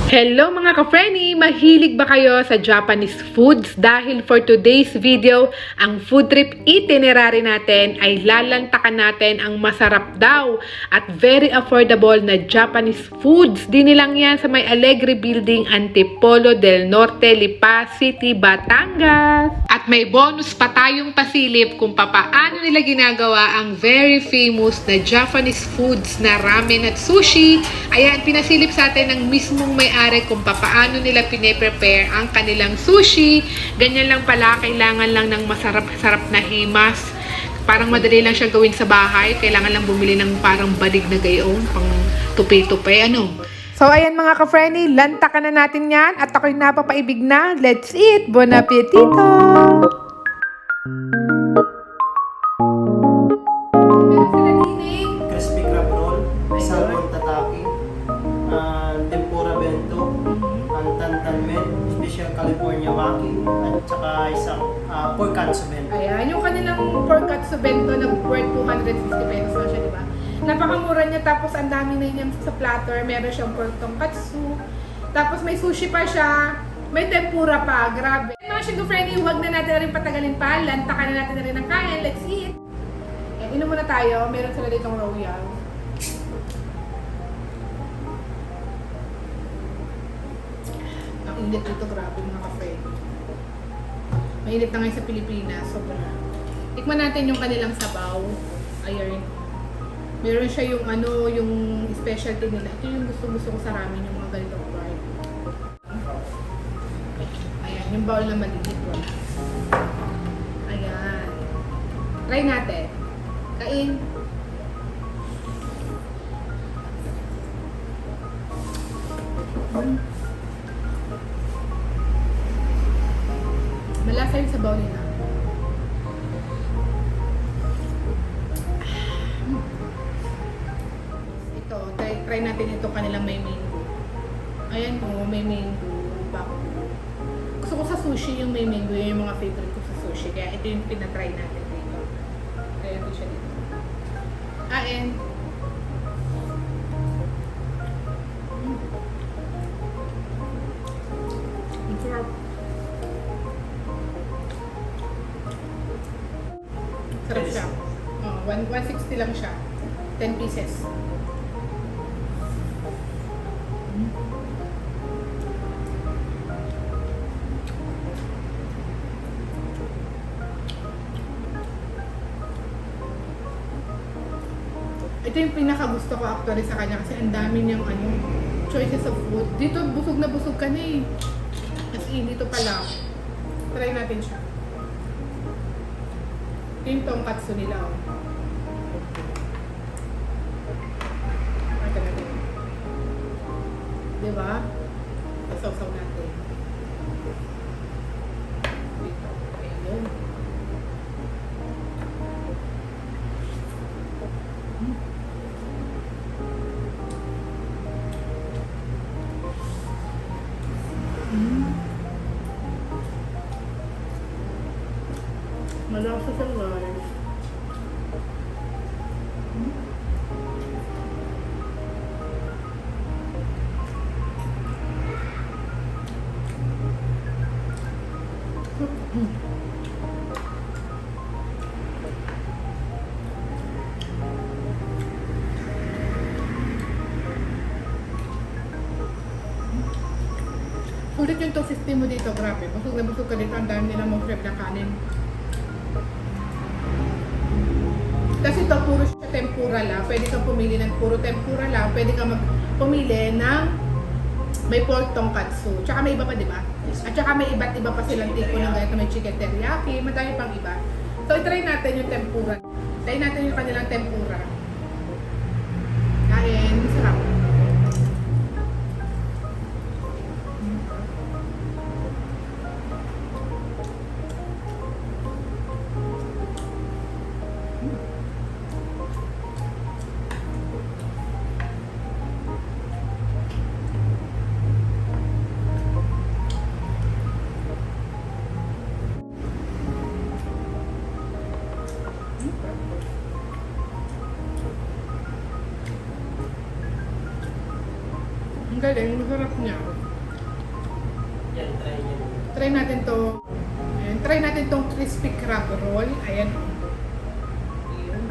Hello mga ka-Frenny! Mahilig ba kayo sa Japanese foods? Dahil for today's video, ang food trip itinerary natin ay lalantakan natin ang masarap daw at very affordable na Japanese foods. Di nilang yan sa may Alegre Building, Antipolo del Norte, Lipa City, Batangas. At may bonus pa tayong pasilip kung papaano nila ginagawa ang very famous na Japanese foods na ramen at sushi. Ayan, pinasilip sa atin ng mismong may-ari kung paano nila pine-prepare ang kanilang sushi. Ganyan lang pala, kailangan lang ng masarap-sarap na himas. Parang madali lang siya gawin sa bahay. Kailangan lang bumili ng parang balig na gayon, pang tupi-tupi, ano. So, ayan mga ka-Frenny, lantakan na natin yan. At ako'y napapaibig na. Let's eat! Bon appetito! Crispy crab roll, salmon tataki, tempura bento, tantan men, special California maki, at saka isang pork katsu bento. Ayan, yung kanilang pork katsu bento na worth 250 pesos na siya, di ba? Napakamura niya, tapos ang dami na yun sa platter. Meron siyang pork tonkatsu, tapos may sushi pa siya, may tempura pa, grabe. Mga Shingo Frenny, huwag na natin rin patagalin pa, lantakan na natin na rin ang kain, let's eat! Ayan, inom muna tayo, meron sila ditong royal. Ang init dito, grabe mga ka-Frenny. Mainit na ngayon sa Pilipinas, sobra. Tikman natin yung kanilang sabaw. Ayan. Meron siya yung ano, yung specialty nila. Ito yung gusto ko sa ramen, yung mga ganitong part. Ayan, yung bowl na maliit wala. Ayan. Try natin. Kain. Malasa yung sabaw nila. Try natin ito kanilang may mango. Ayan o, may mango. Gusto ko sa sushi yung may mango. Yun yung mga favorite ko sa sushi. Kaya ito yung pinatry natin dito. Kaya ito siya dito. And ang sarap. Sarap siya. 160 lang siya. 10 pieces. Ito yung pinaka-gusto ko actually sa kanya kasi ang dami niyang choices of food. Dito busog na busog ka na eh. As in, dito pala. Try natin siya. Ito yung tonkatsu nila oh. Ito natin. Diba? Pasaw-saw natin. Dito. Ayun. Malasa sa guys. Sulit yung 250 mo dito, grabe. Busog na busog ka dito. Ang dami nila mong crab na kanin. Kasi ito, puro siya tempura lang. Pwede kang pumili ng puro tempura lang. Pwede kang pumili ng may pork tonkatsu. Tsaka may iba pa, di ba? At tsaka may iba't iba pa silang tipo ng ganito. May chicken teriyaki, madami pang iba. So, itry natin yung tempura. Try natin yung kanilang tempura. Kain, masarap. Ang galing, masarap niya. try niyo. Try natin to. Ayan, try natin tong crispy crab roll. Ayan. Ayan.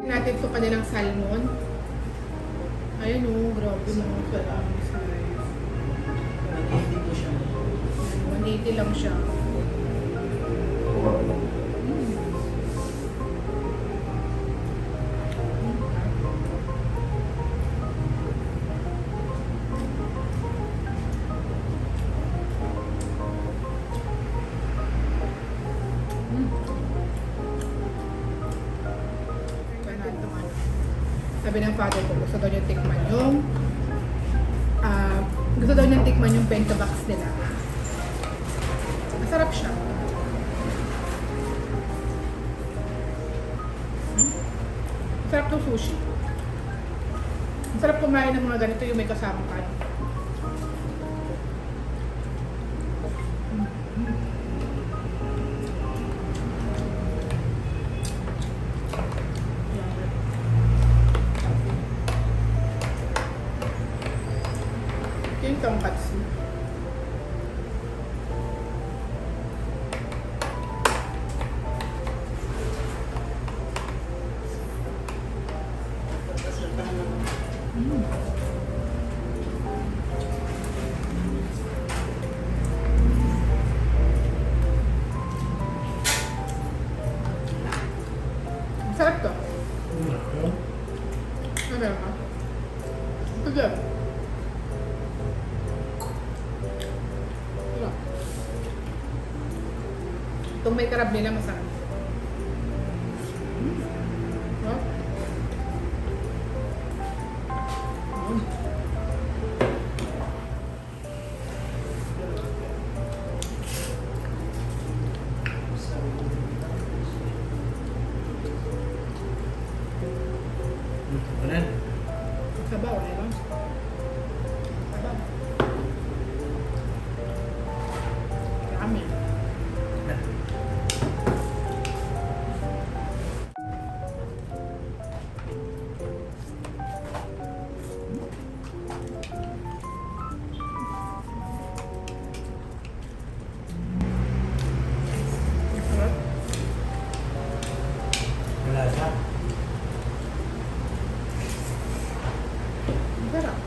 Natin to kanilang salmon. Ayan o, grabe mga sarap. Nag-hindi po siya. 180 lang siya. Sabi ng father ko, gusto daw niya tikman yung bento box nila. Masarap siya. Masarap to sushi. Masarap kumain ng mga ganito yung may kasamang kanin. Yung tonkatsu. Sarap to. Ano ka? Ito dyan. Itong may karab nila masarap. Huh? Sabaw, eh, no? Sabaw. Marami. Masarap. Wala siya. Masarap.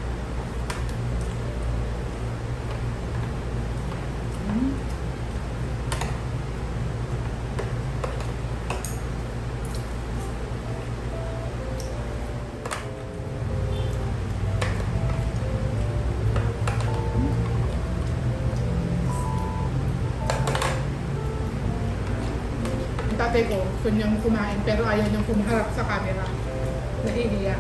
Ang tatay ko, gusto niyang kumain pero ayaw niyang kumaharap sa camera. Nahihiya.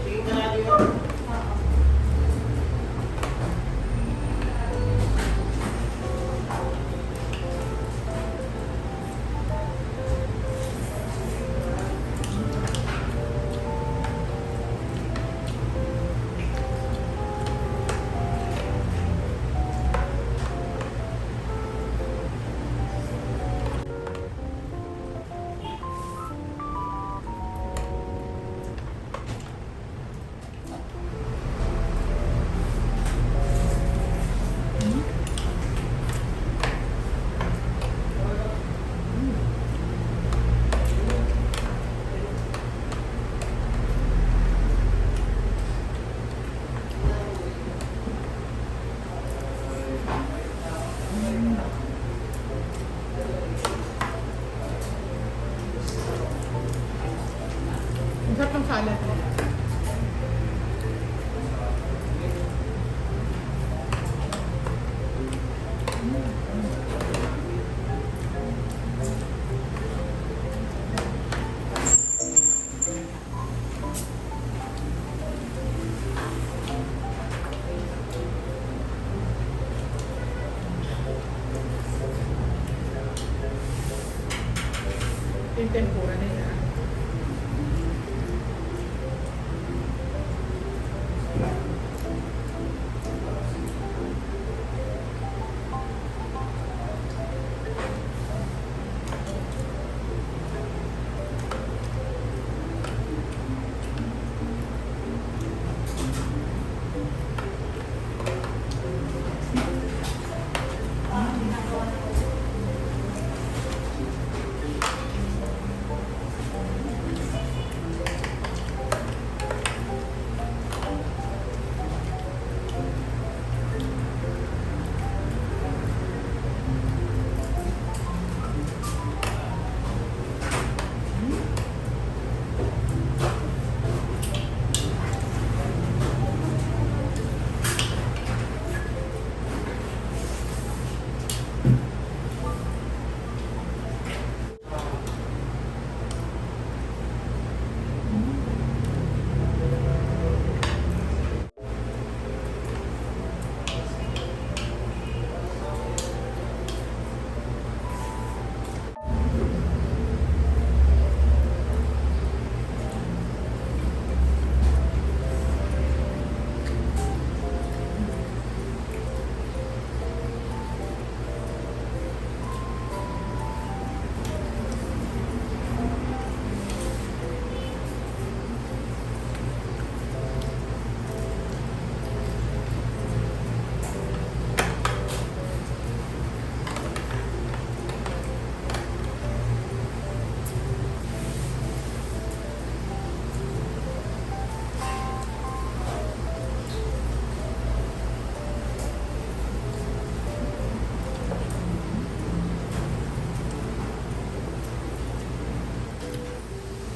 Sige ka natin yun. yung tempura nila.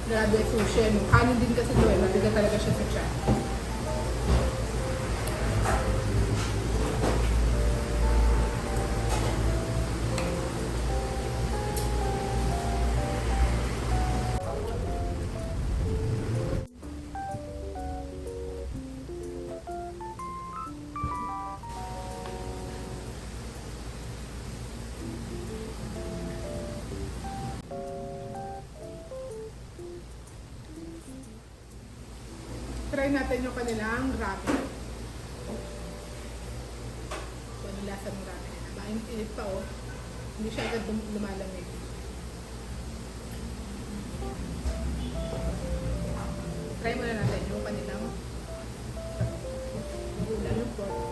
Grabe sushi, no? Kanin din kasi ito eh. Mabigat talaga siya sa tiyan. Try natin yung kanilang ramen. So, ano lasa ng ramen nila? Mainit pa oh. Hindi siya agad lumalamig. Try muna natin yung kanilang ulam yung pork.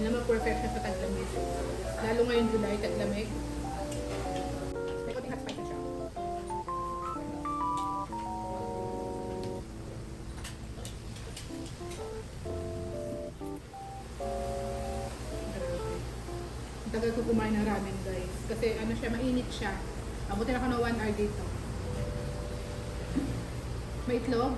Alam mo, perfect siya sa taglamig. Lalo ngayon July, taglamig. May konting hot spice na siya. Grabe. Ang tagal ko kumain ng ramen, guys. Kasi ano siya, mainit siya. Abutin ako ng 1 hour dito. May itlog.